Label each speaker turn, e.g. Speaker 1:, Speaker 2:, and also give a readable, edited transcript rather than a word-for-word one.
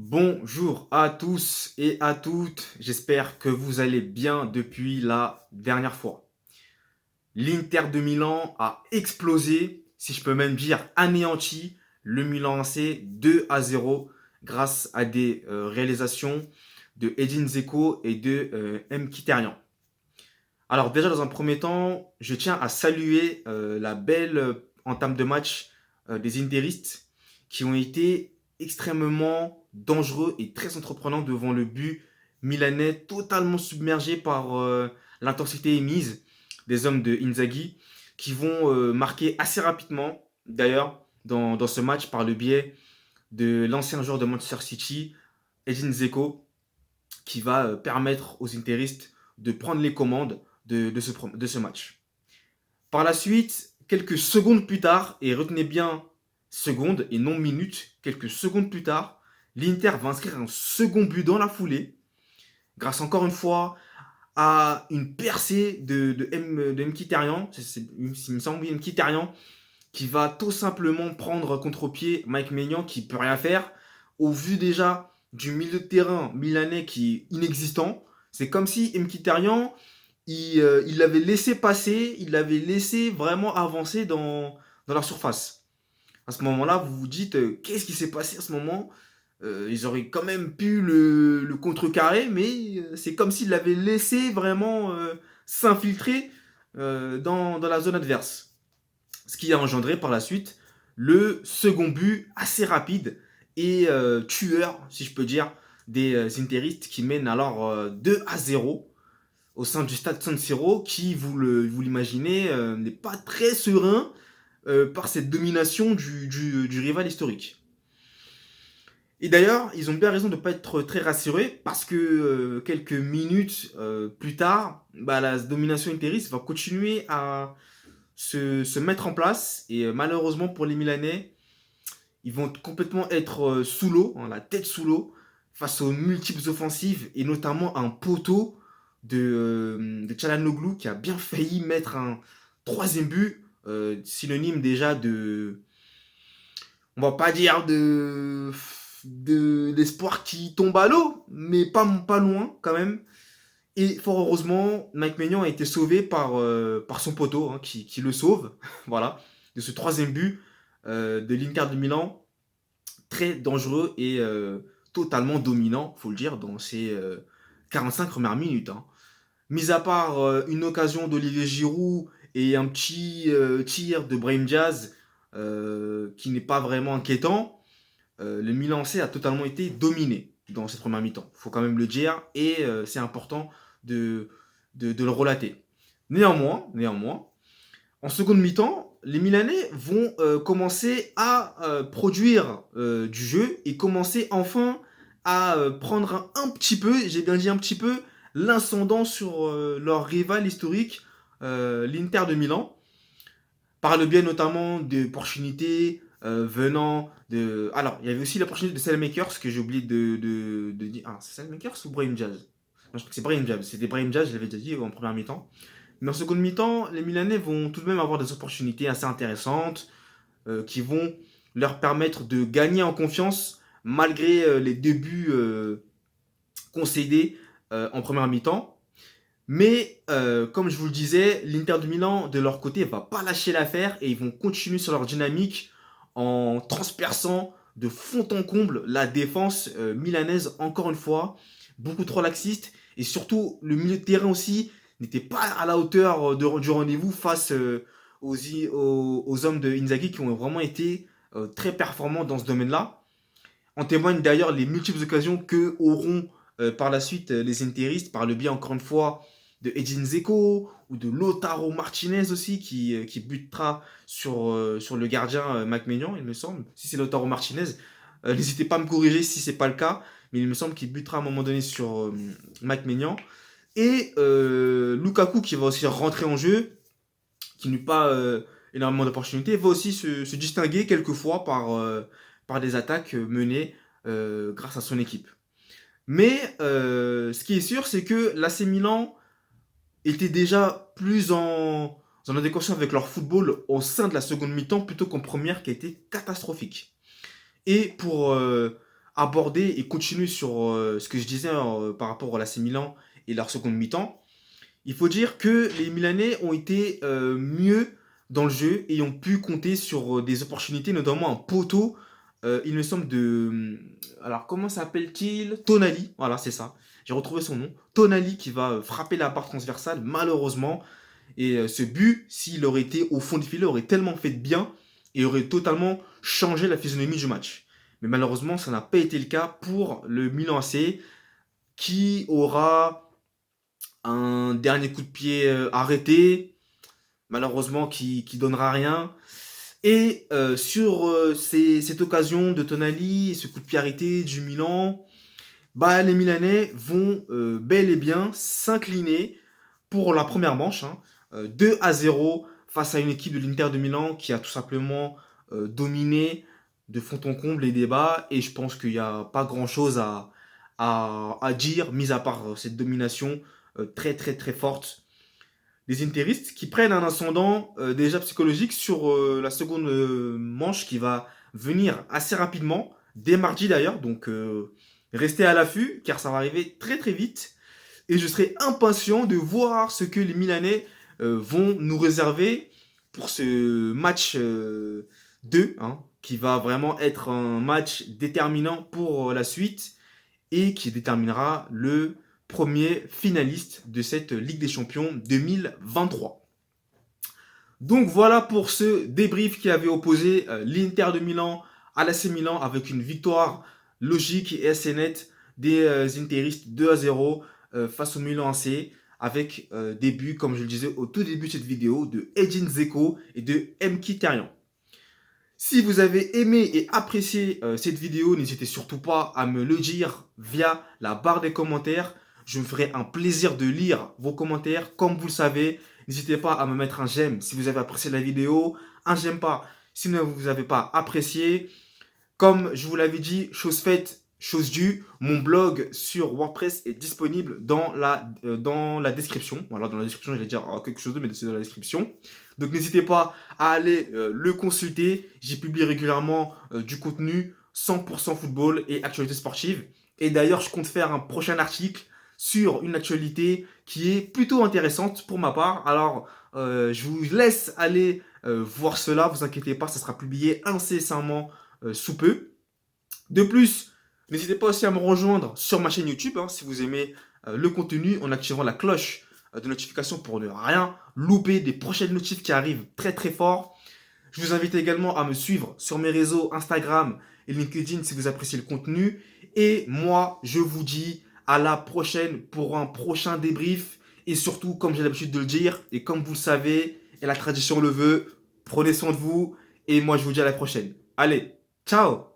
Speaker 1: Bonjour à tous et à toutes, j'espère que vous allez bien depuis la dernière fois. L'Inter de Milan a explosé, si je peux même dire anéanti, le Milan AC 2-0 grâce à des réalisations de Edin Dzeko et de Mkhitaryan. Alors déjà dans un premier temps, je tiens à saluer la belle entame de match des Interistes qui ont été extrêmement dangereux et très entreprenants devant le but milanais, totalement submergé par l'intensité émise des hommes de Inzaghi, qui vont marquer assez rapidement, d'ailleurs, dans ce match par le biais de l'ancien joueur de Manchester City, Edin Dzeko, qui va permettre aux Interistes de prendre les commandes de ce match. Par la suite, quelques secondes plus tard, et retenez bien secondes et non minutes, quelques secondes plus tard, l'Inter va inscrire un second but dans la foulée, grâce encore une fois à une percée de Mkhitaryan, il me semble Mkhitaryan, qui va tout simplement prendre contre-pied Mike Maignan qui peut rien faire. Au vu déjà du milieu de terrain milanais qui est inexistant, c'est comme si Mkhitaryan, il l'avait laissé passer, il l'avait laissé vraiment avancer dans la surface. À ce moment-là, vous vous dites, qu'est-ce qui s'est passé à ce moment? Ils auraient quand même pu le contrecarrer, mais c'est comme s'il l'avait laissé vraiment s'infiltrer dans la zone adverse. Ce qui a engendré par la suite le second but assez rapide et tueur, si je peux dire, des Interistes qui mènent alors 2-0 au sein du stade San Siro qui, vous l'imaginez, n'est pas très serein par cette domination du rival historique. Et d'ailleurs, ils ont bien raison de ne pas être très rassurés parce que quelques minutes plus tard, bah, la domination interiste va continuer à se mettre en place. Et malheureusement pour les Milanais, ils vont complètement être sous l'eau, hein, la tête sous l'eau, face aux multiples offensives et notamment un poteau de Çalhanoğlu qui a bien failli mettre un troisième but, synonyme déjà de, on va pas dire de l'espoir qui tombe à l'eau, mais pas loin quand même. Et fort heureusement, Mike Maignan a été sauvé par son poteau, hein, qui le sauve, voilà, de ce troisième but de l'Inter de Milan, très dangereux et totalement dominant, faut le dire, dans ces 45 premières minutes. Hein. Mis à part une occasion d'Olivier Giroud et un petit tir de Brahim Diaz qui n'est pas vraiment inquiétant, le Milan C a totalement été dominé dans cette première mi-temps. Il faut quand même le dire et c'est important de le relater. Néanmoins, en seconde mi-temps, les Milanais vont commencer à produire du jeu et commencer enfin à prendre un petit peu, j'ai bien dit un petit peu, l'incendant sur leur rival historique, l'Inter de Milan, par le biais notamment d'opportunités venant de... Alors, il y avait aussi l'opportunité de Saelmakers que j'ai oublié de dire. Ah, c'est Saelmakers ou Brahim Jazz? Non, je crois que c'est Brahim Jazz. C'était Brahim Jazz, je l'avais déjà dit en première mi-temps. Mais en seconde mi-temps, les Milanais vont tout de même avoir des opportunités assez intéressantes qui vont leur permettre de gagner en confiance malgré les débuts concédés en première mi-temps. Mais comme je vous le disais, l'Inter de Milan, de leur côté, ne va pas lâcher l'affaire et ils vont continuer sur leur dynamique en transperçant de fond en comble la défense milanaise, encore une fois, beaucoup trop laxiste. Et surtout, le milieu de terrain aussi n'était pas à la hauteur du rendez-vous face aux hommes de Inzaghi qui ont vraiment été très performants dans ce domaine-là. En témoignent d'ailleurs les multiples occasions que auront par la suite les Interistes, par le biais encore une fois de Edin Dzeko ou de Lautaro Martinez aussi qui butera sur le gardien Mike Maignan, il me semble. Si c'est Lautaro Martinez, n'hésitez pas à me corriger si c'est pas le cas, mais il me semble qu'il butera à un moment donné sur Mike Maignan. Et Lukaku qui va aussi rentrer en jeu, qui n'eut pas énormément d'opportunités, va aussi se distinguer quelquefois par des attaques menées grâce à son équipe. Mais ce qui est sûr, c'est que l'AC Milan était déjà plus en adéquation avec leur football au sein de la seconde mi-temps plutôt qu'en première qui a été catastrophique. Et pour aborder et continuer sur ce que je disais par rapport à l'AC Milan et leur seconde mi-temps, il faut dire que les Milanais ont été mieux dans le jeu et ont pu compter sur des opportunités, notamment un poteau, il me semble Alors, comment s'appelle-t-il? Tonali, voilà, c'est ça. J'ai retrouvé son nom. Tonali qui va frapper la barre transversale, malheureusement. Et ce but, s'il aurait été au fond du filet, aurait tellement fait de bien et aurait totalement changé la physionomie du match. Mais malheureusement, ça n'a pas été le cas pour le Milan AC qui aura un dernier coup de pied arrêté, malheureusement qui donnera rien. Et sur cette occasion de Tonali, ce coup de pied arrêté du Milan, bah, les Milanais vont bel et bien s'incliner pour la première manche, hein, 2-0 face à une équipe de l'Inter de Milan qui a tout simplement dominé de fond en comble les débats. Et je pense qu'il n'y a pas grand-chose à dire, mis à part cette domination très très très forte des Interistes qui prennent un ascendant déjà psychologique sur la seconde manche qui va venir assez rapidement, dès mardi d'ailleurs. Donc restez à l'affût car ça va arriver très très vite. Et je serai impatient de voir ce que les Milanais vont nous réserver pour ce match 2, hein, qui va vraiment être un match déterminant pour la suite et qui déterminera le premier finaliste de cette Ligue des Champions 2023. Donc voilà pour ce débrief qui avait opposé l'Inter de Milan à l'AC Milan avec une victoire logique et assez nette des Interistes 2-0 face au Milan AC avec des buts, comme je le disais au tout début de cette vidéo, de Edin Dzeko et de Mkhitaryan. Si vous avez aimé et apprécié cette vidéo, n'hésitez surtout pas à me le dire via la barre des commentaires. Je me ferai un plaisir de lire vos commentaires. Comme vous le savez, n'hésitez pas à me mettre un j'aime si vous avez apprécié la vidéo, un j'aime pas si vous n'avez pas apprécié. Comme je vous l'avais dit, chose faite, chose due, mon blog sur WordPress est disponible dans la description. Voilà, dans la description, j'allais dire quelque chose d'autre, mais c'est dans la description. Donc n'hésitez pas à aller le consulter. J'y publie régulièrement du contenu 100% football et actualité sportive. Et d'ailleurs, je compte faire un prochain article sur une actualité qui est plutôt intéressante pour ma part. Alors, je vous laisse aller voir cela. Vous inquiétez pas, ça sera publié incessamment sous peu. De plus, n'hésitez pas aussi à me rejoindre sur ma chaîne YouTube hein, si vous aimez le contenu en activant la cloche de notification pour ne rien louper des prochaines notifs qui arrivent très très fort. Je vous invite également à me suivre sur mes réseaux Instagram et LinkedIn si vous appréciez le contenu. Et moi, je vous dis à la prochaine pour un prochain débrief. Et surtout, comme j'ai l'habitude de le dire, et comme vous le savez, et la tradition le veut, prenez soin de vous. Et moi, je vous dis à la prochaine. Allez, ciao!